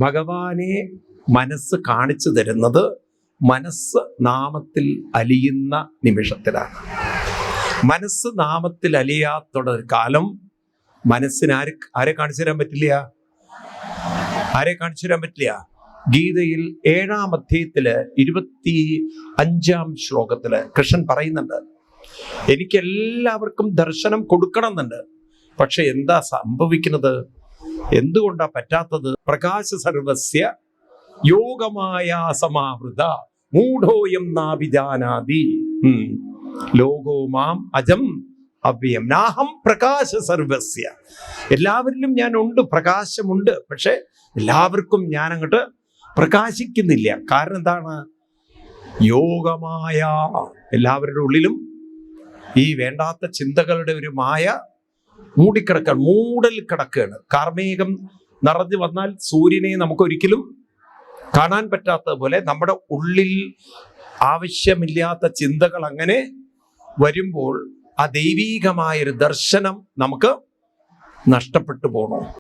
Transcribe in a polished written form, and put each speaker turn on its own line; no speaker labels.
ഭഗവാനെ മനസ്സ് കാണിച്ചു തരുന്നത് മനസ്സ് നാമത്തിൽ അലിയുന്ന നിമിഷത്തിലാണ്. മനസ്സ് നാമത്തിൽ അലിയാത്തോടെ കാലം മനസ്സിന് ആരെ കാണിച്ചു തരാൻ പറ്റില്ല? ആരെ കാണിച്ചു തരാൻ പറ്റില്ല? ഗീതയിൽ 7-ാം അധ്യായത്തില് 25-ാം ശ്ലോകത്തില് കൃഷ്ണൻ പറയുന്നുണ്ട്, എനിക്കെല്ലാവർക്കും ദർശനം കൊടുക്കണം എന്നുണ്ട്. പക്ഷെ എന്താ സംഭവിക്കുന്നത്? എന്തുകൊണ്ടാ പറ്റാത്തത്? പ്രകാശ സർവസ്യ യോഗമായ സമാവൃത മൂഢോയം നാഭിജാനാതി ലോകോ മാം അജം അവ്യം നാഹം പ്രകാശ സർവസ്യ. എല്ലാവരിലും ഞാൻ ഉണ്ട്, പ്രകാശമുണ്ട്. പക്ഷെ എല്ലാവർക്കും ഞാൻ അങ്ങോട്ട് പ്രകാശിക്കുന്നില്ല. കാരണം എന്താണ്? യോഗമായ എല്ലാവരുടെ ഉള്ളിലും ഈ വേണ്ടാത്ത ചിന്തകളുടെ ഒരു മായ മൂടിക്കിടക്കാണ്, മൂടൽ കിടക്കുകയാണ്. കാർമേഘം നിറഞ്ഞു വന്നാൽ സൂര്യനെ നമുക്കൊരിക്കലും കാണാൻ പറ്റാത്ത പോലെ നമ്മുടെ ഉള്ളിൽ ആവശ്യമില്ലാത്ത ചിന്തകൾ അങ്ങനെ വരുമ്പോൾ ആ ദൈവീകമായൊരു ദർശനം നമുക്ക് നഷ്ടപ്പെട്ടു പോകണോ?